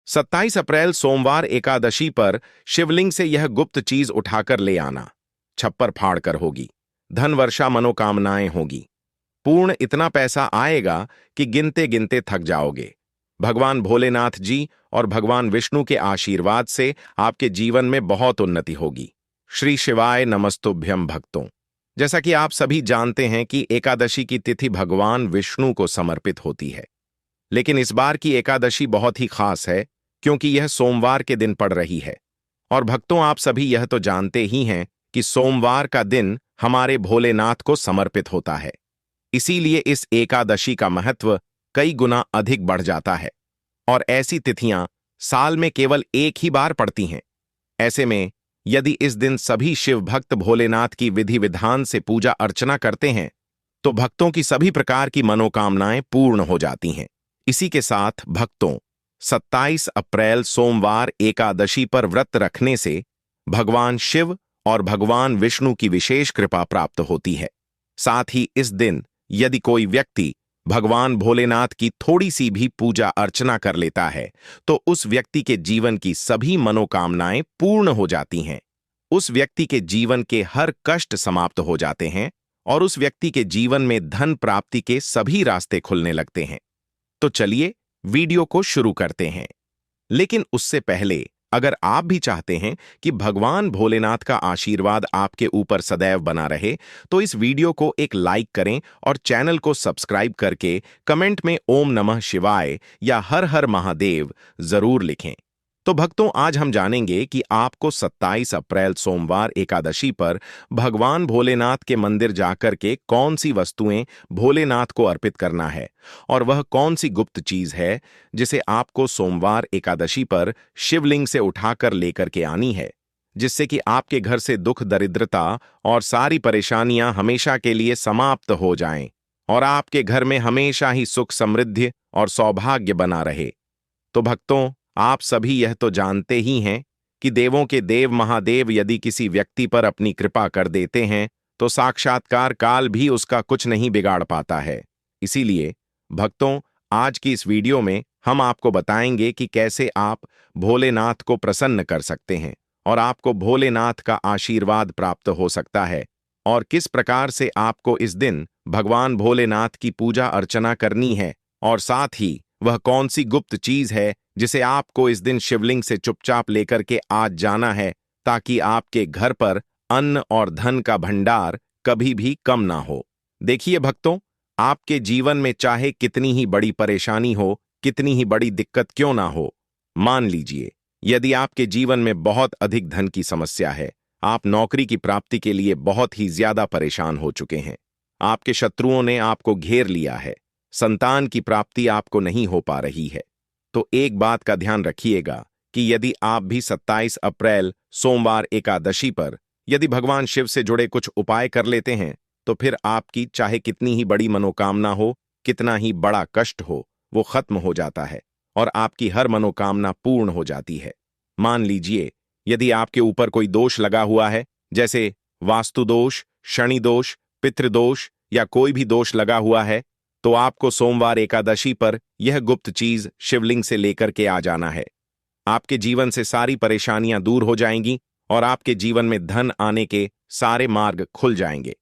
27 अप्रैल सोमवार एकादशी पर शिवलिंग से यह गुप्त चीज उठाकर ले आना। छप्पर फाड़कर होगी। धन वर्षा मनोकामनाएं होगी। पूर्ण इतना पैसा आएगा कि गिनते गिनते थक जाओगे। भगवान भोलेनाथ जी और भगवान विष्णु के आशीर्वाद से आपके जीवन में बहुत उन्नति होगी। श्री शिवाय नमस्तुभ्यम भक्तों। जैसा कि आप सभी जानते हैं कि एकादशी की तिथि भगवान विष्णु को समर्पित होती है, लेकिन इस बार की एकादशी बहुत ही खास है क्योंकि यह सोमवार के दिन पड़ रही है। और भक्तों, आप सभी यह तो जानते ही हैं कि सोमवार का दिन हमारे भोलेनाथ को समर्पित होता है। इसीलिए इस एकादशी का महत्व कई गुना अधिक बढ़ जाता है और ऐसी तिथियां साल में केवल एक ही बार पड़ती हैं। ऐसे में यदि इस दिन सभी शिव भक्त भोलेनाथ की विधि विधान से पूजा अर्चना करते हैं तो भक्तों की सभी प्रकार की मनोकामनाएं पूर्ण हो जाती हैं। इसी के साथ भक्तों, 27 अप्रैल सोमवार एकादशी पर व्रत रखने से भगवान शिव और भगवान विष्णु की विशेष कृपा प्राप्त होती है। साथ ही इस दिन यदि कोई व्यक्ति भगवान भोलेनाथ की थोड़ी सी भी पूजा अर्चना कर लेता है तो उस व्यक्ति के जीवन की सभी मनोकामनाएं पूर्ण हो जाती हैं। उस व्यक्ति के जीवन के हर कष्ट समाप्त हो जाते हैं और उस व्यक्ति के जीवन में धन प्राप्ति के सभी रास्ते खुलने लगते हैं। तो चलिए वीडियो को शुरू करते हैं। लेकिन उससे पहले अगर आप भी चाहते हैं कि भगवान भोलेनाथ का आशीर्वाद आपके ऊपर सदैव बना रहे तो इस वीडियो को एक लाइक करें और चैनल को सब्सक्राइब करके कमेंट में ओम नमः शिवाय या हर हर महादेव जरूर लिखें। तो भक्तों, आज हम जानेंगे कि आपको 27 अप्रैल सोमवार एकादशी पर भगवान भोलेनाथ के मंदिर जाकर के कौन सी वस्तुएं भोलेनाथ को अर्पित करना है और वह कौन सी गुप्त चीज है जिसे आपको सोमवार एकादशी पर शिवलिंग से उठाकर लेकर के आनी है, जिससे कि आपके घर से दुख दरिद्रता और सारी परेशानियां हमेशा के लिए समाप्त हो जाएं और आपके घर में हमेशा ही सुख समृद्धि और सौभाग्य बना रहे। तो भक्तों, आप सभी यह तो जानते ही हैं कि देवों के देव महादेव यदि किसी व्यक्ति पर अपनी कृपा कर देते हैं तो साक्षात्कार काल भी उसका कुछ नहीं बिगाड़ पाता है। इसीलिए भक्तों, आज की इस वीडियो में हम आपको बताएंगे कि कैसे आप भोलेनाथ को प्रसन्न कर सकते हैं और आपको भोलेनाथ का आशीर्वाद प्राप्त हो सकता है और किस प्रकार से आपको इस दिन भगवान भोलेनाथ की पूजा अर्चना करनी है और साथ ही वह कौन सी गुप्त चीज है जिसे आपको इस दिन शिवलिंग से चुपचाप लेकर के आज जाना है ताकि आपके घर पर अन्न और धन का भंडार कभी भी कम ना हो। देखिए भक्तों, आपके जीवन में चाहे कितनी ही बड़ी परेशानी हो, कितनी ही बड़ी दिक्कत क्यों ना हो, मान लीजिए यदि आपके जीवन में बहुत अधिक धन की समस्या है, आप नौकरी की प्राप्ति के लिए बहुत ही ज्यादा परेशान हो चुके हैं, आपके शत्रुओं ने आपको घेर लिया है, संतान की प्राप्ति आपको नहीं हो पा रही है, तो एक बात का ध्यान रखिएगा कि यदि आप भी 27 अप्रैल सोमवार एकादशी पर यदि भगवान शिव से जुड़े कुछ उपाय कर लेते हैं तो फिर आपकी चाहे कितनी ही बड़ी मनोकामना हो, कितना ही बड़ा कष्ट हो, वो खत्म हो जाता है और आपकी हर मनोकामना पूर्ण हो जाती है। मान लीजिए यदि आपके ऊपर कोई दोष लगा हुआ है, जैसे वास्तु दोष, शनि दोष, पितृदोष या कोई भी दोष लगा हुआ है, तो आपको सोमवार एकादशी पर यह गुप्त चीज शिवलिंग से लेकर के आ जाना है। आपके जीवन से सारी परेशानियां दूर हो जाएंगी और आपके जीवन में धन आने के सारे मार्ग खुल जाएंगे।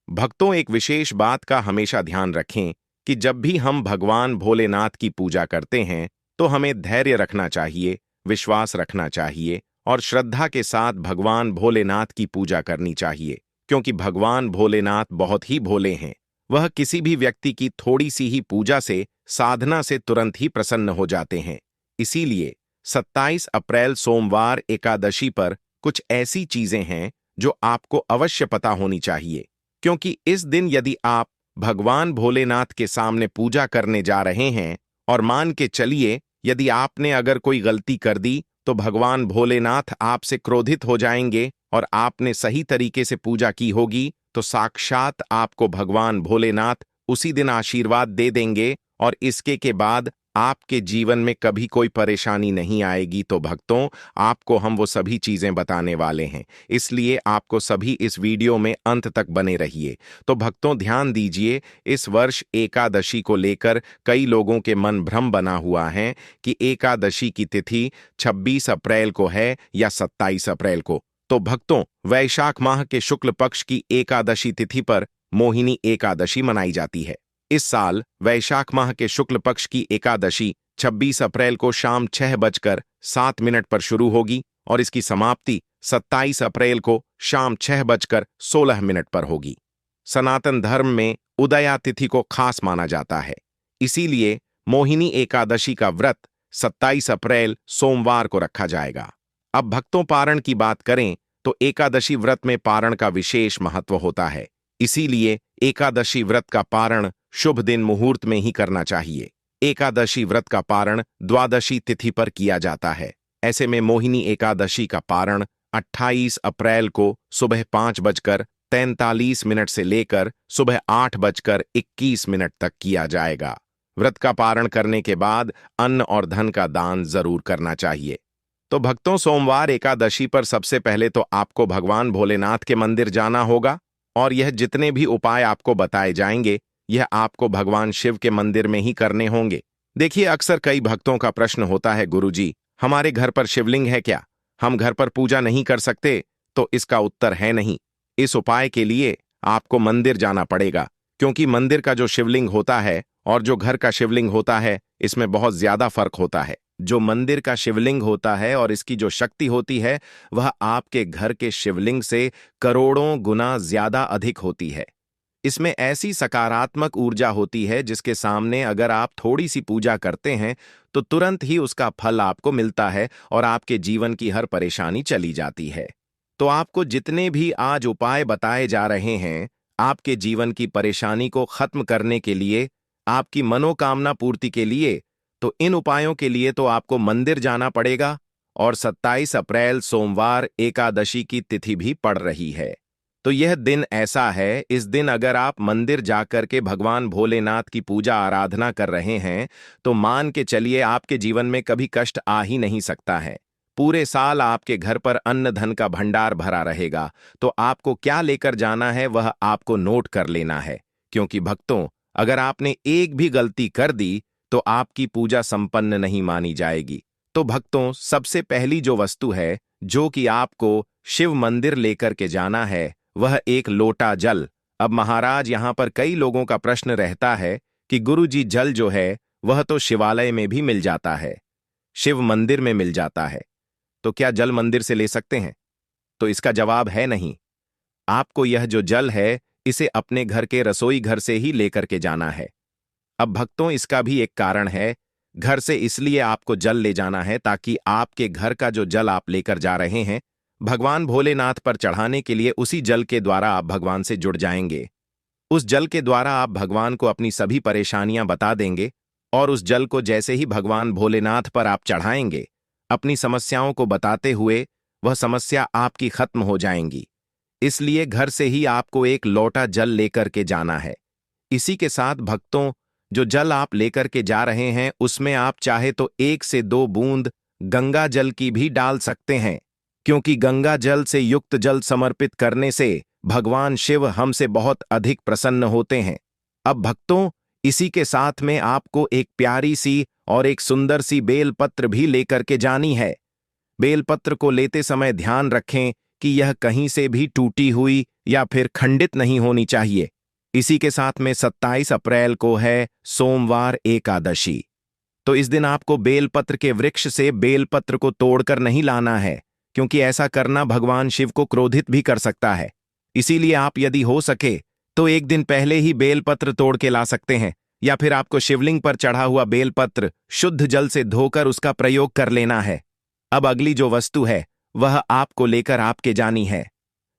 भक्तों, एक विशेष बात का हमेशा ध्यान रखें कि जब भी हम भगवान भोलेनाथ की पूजा करते हैं तो हमें धैर्य रखना चाहिए, विश्वास रखना चाहिए और श्रद्धा के साथ भगवान भोलेनाथ की पूजा करनी चाहिए, क्योंकि भगवान भोलेनाथ बहुत ही भोले हैं। वह किसी भी व्यक्ति की थोड़ी सी ही पूजा से, साधना से तुरंत ही प्रसन्न हो जाते हैं। इसीलिए 27 अप्रैल सोमवार एकादशी पर कुछ ऐसी चीजें हैं जो आपको अवश्य पता होनी चाहिए, क्योंकि इस दिन यदि आप भगवान भोलेनाथ के सामने पूजा करने जा रहे हैं और मान के चलिए यदि आपने अगर कोई गलती कर दी तो भगवान भोलेनाथ आपसे क्रोधित हो जाएंगे और आपने सही तरीके से पूजा की होगी तो साक्षात आपको भगवान भोलेनाथ उसी दिन आशीर्वाद दे देंगे और इसके के बाद आपके जीवन में कभी कोई परेशानी नहीं आएगी। तो भक्तों, आपको हम वो सभी चीजें बताने वाले हैं, इसलिए आपको सभी इस वीडियो में अंत तक बने रहिए। तो भक्तों, ध्यान दीजिए, इस वर्ष एकादशी को लेकर कई लोगों के मन भ्रम बना हुआ है कि एकादशी की तिथि 26 अप्रैल को है या 27 अप्रैल को। तो भक्तों, वैशाख माह के शुक्ल पक्ष की एकादशी तिथि पर मोहिनी एकादशी मनाई जाती है। इस साल वैशाख माह के शुक्ल पक्ष की एकादशी 26 अप्रैल को शाम 6:07 पर शुरू होगी और इसकी समाप्ति 27 अप्रैल को शाम 6:16 पर होगी। सनातन धर्म में उदया तिथि को खास माना जाता है, इसीलिए मोहिनी एकादशी का व्रत 27 अप्रैल सोमवार को रखा जाएगा। अब भक्तों, पारण की बात करें तो एकादशी व्रत में पारण का विशेष महत्व होता है, इसीलिए एकादशी व्रत का पारण शुभ दिन मुहूर्त में ही करना चाहिए। एकादशी व्रत का पारण द्वादशी तिथि पर किया जाता है। ऐसे में मोहिनी एकादशी का पारण 28 अप्रैल को सुबह 5:43 से लेकर सुबह 8:21 तक किया जाएगा। व्रत का पारण करने के बाद अन्न और धन का दान जरूर करना चाहिए। तो भक्तों, सोमवार एकादशी पर सबसे पहले तो आपको भगवान भोलेनाथ के मंदिर जाना होगा और यह जितने भी उपाय आपको बताए जाएंगे, यह आपको भगवान शिव के मंदिर में ही करने होंगे। देखिए, अक्सर कई भक्तों का प्रश्न होता है, गुरुजी, हमारे घर पर शिवलिंग है क्या, हम घर पर पूजा नहीं कर सकते? तो इसका उत्तर है नहीं। इस उपाय के लिए आपको मंदिर जाना पड़ेगा, क्योंकि मंदिर का जो शिवलिंग होता है और जो घर का शिवलिंग होता है, इसमें बहुत ज्यादा फर्क होता है। जो मंदिर का शिवलिंग होता है और इसकी जो शक्ति होती है, वह आपके घर के शिवलिंग से करोड़ों गुना ज्यादा अधिक होती है। इसमें ऐसी सकारात्मक ऊर्जा होती है जिसके सामने अगर आप थोड़ी सी पूजा करते हैं तो तुरंत ही उसका फल आपको मिलता है और आपके जीवन की हर परेशानी चली जाती है। तो आपको जितने भी आज उपाय बताए जा रहे हैं, आपके जीवन की परेशानी को खत्म करने के लिए, आपकी मनोकामना पूर्ति के लिए, तो इन उपायों के लिए तो आपको मंदिर जाना पड़ेगा। और 27 अप्रैल सोमवार एकादशी की तिथि भी पड़ रही है। तो यह दिन ऐसा है, इस दिन अगर आप मंदिर जाकर के भगवान भोलेनाथ की पूजा आराधना कर रहे हैं तो मान के चलिए आपके जीवन में कभी कष्ट आ ही नहीं सकता है। पूरे साल आपके घर पर अन्न धन का भंडार भरा रहेगा। तो आपको क्या लेकर जाना है वह आपको नोट कर लेना है, क्योंकि भक्तों, अगर आपने एक भी गलती कर दी तो आपकी पूजा संपन्न नहीं मानी जाएगी। तो भक्तों, सबसे पहली जो वस्तु है जो कि आपको शिव मंदिर लेकर के जाना है, वह एक लोटा जल। अब महाराज, यहां पर कई लोगों का प्रश्न रहता है कि गुरुजी, जल जो है वह तो शिवालय में भी मिल जाता है, शिव मंदिर में मिल जाता है, तो क्या जल मंदिर से ले सकते हैं? तो इसका जवाब है नहीं। आपको यह जो जल है, इसे अपने घर के रसोई घर से ही लेकर के जाना है। अब भक्तों, इसका भी एक कारण है। घर से इसलिए आपको जल ले जाना है ताकि आपके घर का जो जल आप लेकर जा रहे हैं, भगवान भोलेनाथ पर चढ़ाने के लिए, उसी जल के द्वारा आप भगवान से जुड़ जाएंगे। उस जल के द्वारा आप भगवान को अपनी सभी परेशानियां बता देंगे और उस जल को जैसे ही भगवान भोलेनाथ पर आप चढ़ाएंगे, अपनी समस्याओं को बताते हुए वह समस्या आपकी खत्म हो जाएंगी। इसलिए घर से ही आपको एक लोटा जल लेकर के जाना है। इसी के साथ भक्तों, जो जल आप लेकर के जा रहे हैं उसमें आप चाहे तो 1 से 2 बूंद गंगा जल की भी डाल सकते हैं, क्योंकि गंगा जल से युक्त जल समर्पित करने से भगवान शिव हमसे बहुत अधिक प्रसन्न होते हैं। अब भक्तों, इसी के साथ में आपको एक प्यारी सी और एक सुंदर सी बेलपत्र भी लेकर के जानी है। बेलपत्र को लेते समय ध्यान रखें कि यह कहीं से भी टूटी हुई या फिर खंडित नहीं होनी चाहिए। इसी के साथ में 27 अप्रैल को है सोमवार एकादशी। तो इस दिन आपको बेलपत्र के वृक्ष से बेलपत्र को तोड़कर नहीं लाना है, क्योंकि ऐसा करना भगवान शिव को क्रोधित भी कर सकता है। इसीलिए आप यदि हो सके तो एक दिन पहले ही बेलपत्र तोड़ के ला सकते हैं, या फिर आपको शिवलिंग पर चढ़ा हुआ बेलपत्र शुद्ध जल से धोकर उसका प्रयोग कर लेना है। अब अगली जो वस्तु है वह आपको लेकर आपके जानी है।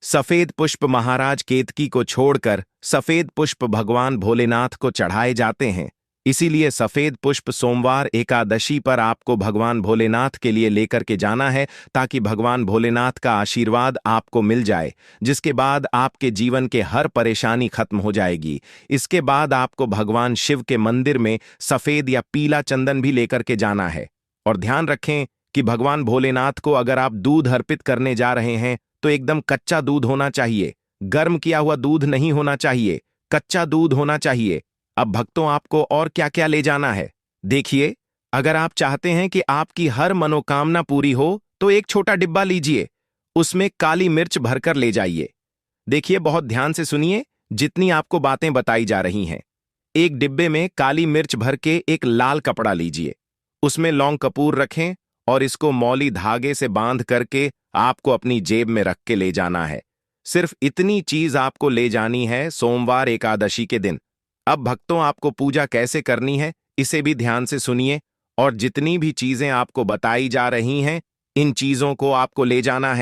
सफेद पुष्प महाराज केतकी को छोड़कर सफेद पुष्प भगवान भोलेनाथ को चढ़ाए जाते हैं। इसीलिए सफेद पुष्प सोमवार एकादशी पर आपको भगवान भोलेनाथ के लिए लेकर के जाना है, ताकि भगवान भोलेनाथ का आशीर्वाद आपको मिल जाए, जिसके बाद आपके जीवन के हर परेशानी खत्म हो जाएगी। इसके बाद आपको भगवान शिव के मंदिर में सफेद या पीला चंदन भी लेकर के जाना है। और ध्यान रखें कि भगवान भोलेनाथ को अगर आप दूध अर्पित करने जा रहे हैं तो एकदम कच्चा दूध होना चाहिए, गर्म किया हुआ दूध नहीं होना चाहिए, कच्चा दूध होना चाहिए। अब भक्तों, आपको और क्या क्या ले जाना है देखिए। अगर आप चाहते हैं कि आपकी हर मनोकामना पूरी हो तो एक छोटा डिब्बा लीजिए, उसमें काली मिर्च भरकर ले जाइए। देखिए, बहुत ध्यान से सुनिए जितनी आपको बातें बताई जा रही हैं। एक डिब्बे में काली मिर्च भर के एक लाल कपड़ा लीजिए, उसमें लौंग कपूर रखें और इसको मौली धागे से बांध करके आपको अपनी जेब में रख के ले जाना है। सिर्फ इतनी चीज आपको ले जानी है सोमवार एकादशी के दिन। अब भक्तों, आपको पूजा कैसे करनी है इसे भी ध्यान से सुनिए, और जितनी भी चीजें आपको बताई जा रही हैं इन चीजों को आपको ले जाना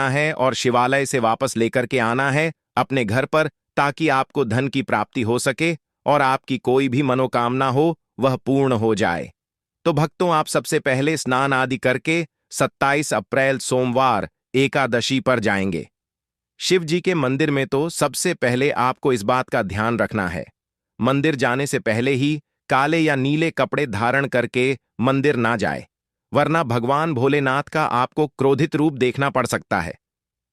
है और शिवालय से वापस लेकर के आना है अपने घर पर, ताकि आपको धन की प्राप्ति हो सके और आपकी कोई भी मनोकामना हो वह पूर्ण हो जाए। तो भक्तों, आप सबसे पहले स्नान आदि करके 27 अप्रैल सोमवार एकादशी पर जाएंगे शिव जी के मंदिर में। तो सबसे पहले आपको इस बात का ध्यान रखना है, मंदिर जाने से पहले ही काले या नीले कपड़े धारण करके मंदिर ना जाए, वरना भगवान भोलेनाथ का आपको क्रोधित रूप देखना पड़ सकता है।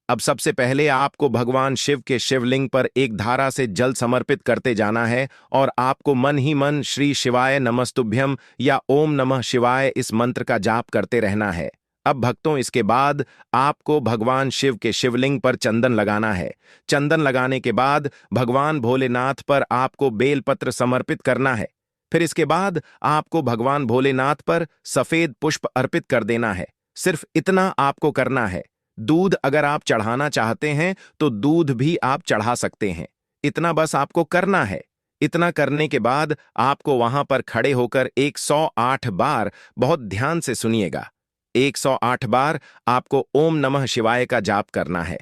अब सबसे पहले आपको भगवान शिव के शिवलिंग पर एक धारा से जल समर्पित करते जाना है और आपको मन ही मन श्री शिवाय नमस्तुभ्यम या ओम नमः शिवाय इस मंत्र का जाप करते रहना है। अब भक्तों, इसके बाद आपको भगवान शिव के शिवलिंग पर चंदन लगाना है। चंदन लगाने के बाद भगवान भोलेनाथ पर आपको बेलपत्र समर्पित करना है। फिर इसके बाद आपको भगवान भोलेनाथ पर सफेद पुष्प अर्पित कर देना है। सिर्फ इतना आपको करना है। दूध अगर आप चढ़ाना चाहते हैं तो दूध भी आप चढ़ा सकते हैं, इतना बस आपको करना है। इतना करने के बाद आपको वहां पर खड़े होकर 108 बार, बहुत ध्यान से सुनिएगा, 108 बार आपको ओम नमः शिवाय का जाप करना है।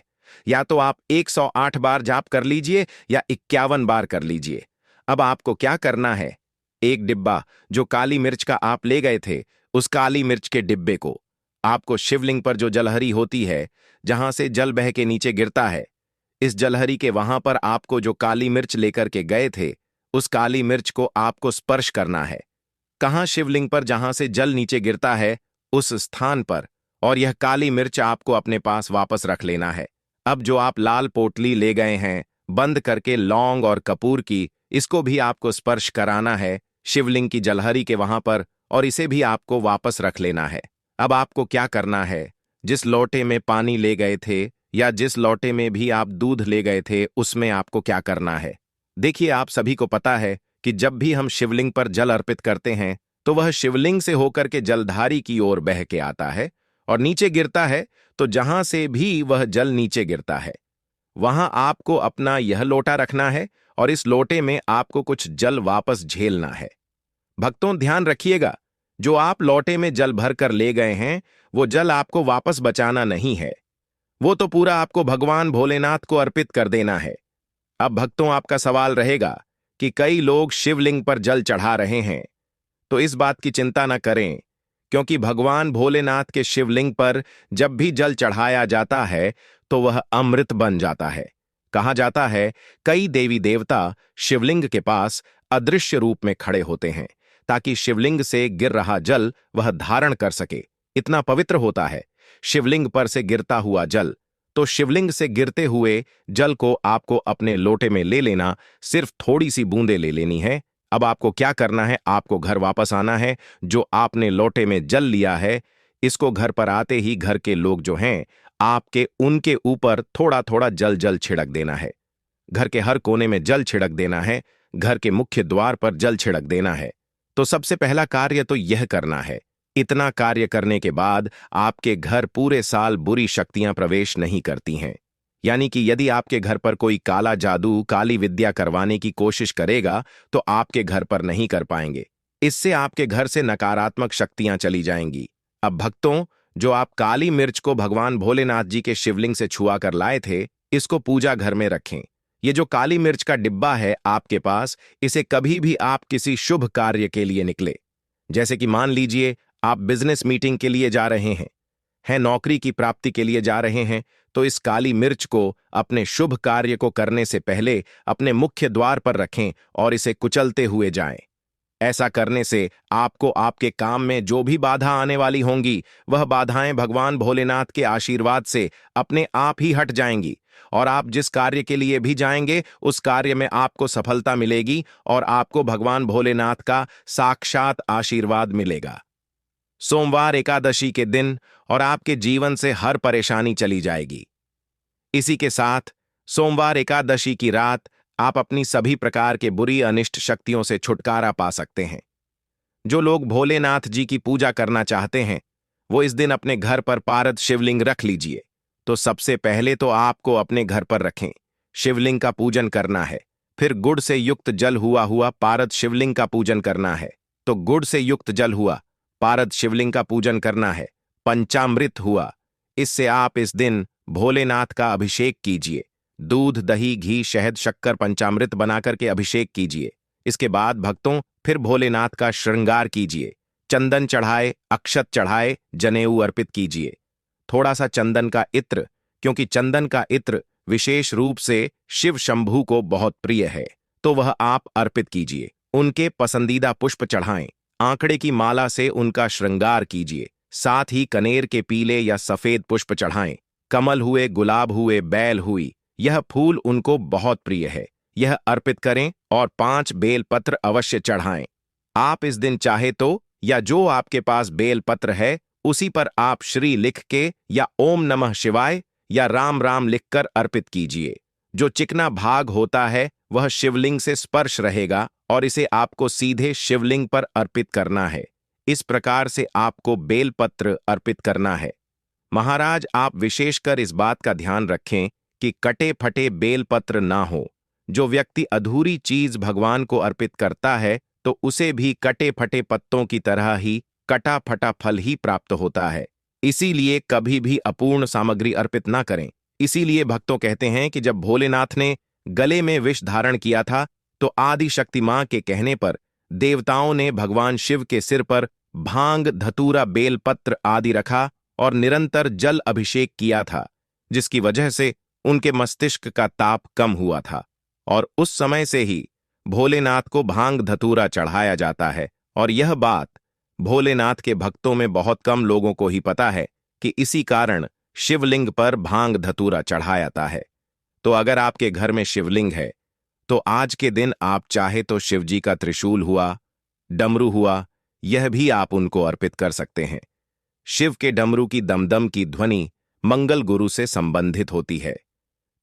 या तो आप 108 बार जाप कर लीजिए या 51 बार कर लीजिए। अब आपको क्या करना है, एक डिब्बा जो काली मिर्च का आप ले गए थे, उस काली मिर्च के डिब्बे को आपको शिवलिंग पर जो जलहरी होती है, जहां से जल बह के नीचे गिरता है, इस जलहरी के वहां पर आपको जो काली मिर्च लेकर के गए थे, उस काली मिर्च को आपको स्पर्श करना है। कहां, शिवलिंग पर जहां से जल नीचे गिरता है उस स्थान पर, और यह काली मिर्च आपको अपने पास वापस रख लेना है। अब जो आप लाल पोटली ले गए हैं बंद करके लौंग और कपूर की, इसको भी आपको स्पर्श कराना है शिवलिंग की जलहरी के वहां पर, और इसे भी आपको वापस रख लेना है। अब आपको क्या करना है, जिस लोटे में पानी ले गए थे या जिस लोटे में भी आप दूध ले गए थे, उसमें आपको क्या करना है। देखिए, आप सभी को पता है कि जब भी हम शिवलिंग पर जल अर्पित करते हैं तो वह शिवलिंग से होकर के जलधारी की ओर बह के आता है और नीचे गिरता है। तो जहां से भी वह जल नीचे गिरता है वहां आपको अपना यह लोटा रखना है और इस लोटे में आपको कुछ जल वापस झेलना है। भक्तों, ध्यान रखिएगा, जो आप लोटे में जल भर कर ले गए हैं वो जल आपको वापस बचाना नहीं है, वो तो पूरा आपको भगवान भोलेनाथ को अर्पित कर देना है। अब भक्तों, आपका सवाल रहेगा कि कई लोग शिवलिंग पर जल चढ़ा रहे हैं, तो इस बात की चिंता न करें, क्योंकि भगवान भोलेनाथ के शिवलिंग पर जब भी जल चढ़ाया जाता है तो वह अमृत बन जाता है। कहा जाता है कई देवी देवता शिवलिंग के पास अदृश्य रूप में खड़े होते हैं ताकि शिवलिंग से गिर रहा जल वह धारण कर सके। इतना पवित्र होता है शिवलिंग पर से गिरता हुआ जल। तो शिवलिंग से गिरते हुए जल को आपको अपने लोटे में ले लेना, सिर्फ थोड़ी सी बूंदे ले लेनी है। अब आपको क्या करना है, आपको घर वापस आना है। जो आपने लोटे में जल लिया है, इसको घर पर आते ही घर के लोग जो हैं आपके, उनके ऊपर थोड़ा थोड़ा जल जल छिड़क देना है। घर के हर कोने में जल छिड़क देना है, घर के मुख्य द्वार पर जल छिड़क देना है। तो सबसे पहला कार्य तो यह करना है। इतना कार्य करने के बाद आपके घर पूरे साल बुरी शक्तियां प्रवेश नहीं करती हैं। यानी कि यदि आपके घर पर कोई काला जादू, काली विद्या करवाने की कोशिश करेगा तो आपके घर पर नहीं कर पाएंगे। इससे आपके घर से नकारात्मक शक्तियां चली जाएंगी। अब भक्तों, जो आप काली मिर्च को भगवान भोलेनाथ जी के शिवलिंग से छुआ कर लाए थे, इसको पूजा घर में रखें। ये जो काली मिर्च का डिब्बा है आपके पास, इसे कभी भी आप किसी शुभ कार्य के लिए निकले, जैसे कि मान लीजिए आप बिजनेस मीटिंग के लिए जा रहे हैं नौकरी की प्राप्ति के लिए जा रहे हैं, तो इस काली मिर्च को अपने शुभ कार्य को करने से पहले अपने मुख्य द्वार पर रखें और इसे कुचलते हुए जाएं। ऐसा करने से आपको आपके काम में जो भी बाधा आने वाली होंगी, वह बाधाएं भगवान भोलेनाथ के आशीर्वाद से अपने आप ही हट जाएंगी और आप जिस कार्य के लिए भी जाएंगे उस कार्य में आपको सफलता मिलेगी और आपको भगवान भोलेनाथ का साक्षात आशीर्वाद मिलेगा। सोमवार एकादशी के दिन और आपके जीवन से हर परेशानी चली जाएगी। इसी के साथ सोमवार एकादशी की रात आप अपनी सभी प्रकार के बुरी अनिष्ट शक्तियों से छुटकारा पा सकते हैं। जो लोग भोलेनाथ जी की पूजा करना चाहते हैं, वो इस दिन अपने घर पर पारद शिवलिंग रख लीजिए। तो सबसे पहले तो आपको अपने घर पर रखें, शिवलिंग का पूजन करना है। फिर गुड़ से युक्त जल हुआ पारद शिवलिंग का पूजन करना है। तो गुड़ से युक्त जल हुआ पारद शिवलिंग का पूजन करना है। पंचामृत हुआ, इससे आप इस दिन भोलेनाथ का अभिषेक कीजिए। दूध, दही, घी, शहद, शक्कर पंचामृत बनाकर के अभिषेक कीजिए। इसके बाद भक्तों फिर भोलेनाथ का श्रृंगार कीजिए। चंदन चढ़ाए, अक्षत चढ़ाए, जनेऊ अर्पित कीजिए। थोड़ा सा चंदन का इत्र, क्योंकि चंदन का इत्र विशेष रूप से शिव शंभू को बहुत प्रिय है, तो वह आप अर्पित कीजिए। उनके पसंदीदा पुष्प चढ़ाएं। आंकड़े की माला से उनका श्रृंगार कीजिए। साथ ही कनेर के पीले या सफेद पुष्प चढ़ाएं। कमल हुए, गुलाब हुए, बैल हुई, यह फूल उनको बहुत प्रिय है, यह अर्पित करें और 5 बेल पत्र अवश्य चढ़ाएं। आप इस दिन चाहे तो या जो आपके पास बेल पत्र है उसी पर आप श्री लिख के या ओम नमः शिवाय या राम राम लिखकर अर्पित कीजिए। जो चिकना भाग होता है वह शिवलिंग से स्पर्श रहेगा और इसे आपको सीधे शिवलिंग पर अर्पित करना है। इस प्रकार से आपको बेलपत्र अर्पित करना है। महाराज, आप विशेषकर इस बात का ध्यान रखें कि कटे फटे बेलपत्र ना हो। जो व्यक्ति अधूरी चीज भगवान को अर्पित करता है तो उसे भी कटे फटे पत्तों की तरह ही कटा फटा फल ही प्राप्त होता है। इसीलिए कभी भी अपूर्ण सामग्री अर्पित ना करें। इसीलिए भक्तों कहते हैं कि जब भोलेनाथ ने गले में विष धारण किया था तो आदि शक्ति मां के कहने पर देवताओं ने भगवान शिव के सिर पर भांग, धतूरा, बेलपत्र आदि रखा और निरंतर जल अभिषेक किया था, जिसकी वजह से उनके मस्तिष्क का ताप कम हुआ था। और उस समय से ही भोलेनाथ को भांग धतूरा चढ़ाया जाता है। और यह बात भोलेनाथ के भक्तों में बहुत कम लोगों को ही पता है कि इसी कारण शिवलिंग पर भांग धतूरा चढ़ाया जाता है। तो अगर आपके घर में शिवलिंग है तो आज के दिन आप चाहे तो शिवजी का त्रिशूल हुआ, डमरू हुआ, यह भी आप उनको अर्पित कर सकते हैं। शिव के डमरू की दमदम की ध्वनि मंगल गुरु से संबंधित होती है,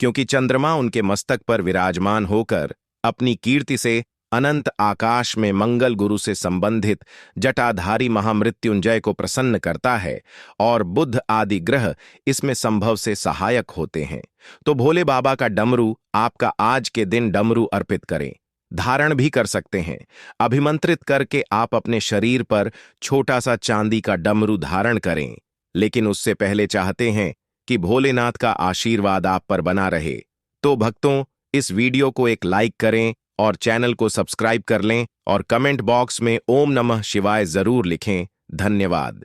क्योंकि चंद्रमा उनके मस्तक पर विराजमान होकर अपनी कीर्ति से अनंत आकाश में मंगल गुरु से संबंधित जटाधारी महामृत्युंजय को प्रसन्न करता है और बुध आदि ग्रह इसमें संभव से सहायक होते हैं। तो भोले बाबा का डमरू आपका आज के दिन डमरू अर्पित करें, धारण भी कर सकते हैं। अभिमंत्रित करके आप अपने शरीर पर छोटा सा चांदी का डमरू धारण करें, लेकिन उससे पहले चाहते हैं कि भोलेनाथ का आशीर्वाद आप पर बना रहे। तो भक्तों, इस वीडियो को एक लाइक करें और चैनल को सब्सक्राइब कर लें और कमेंट बॉक्स में ओम नमः शिवाय जरूर लिखें। धन्यवाद।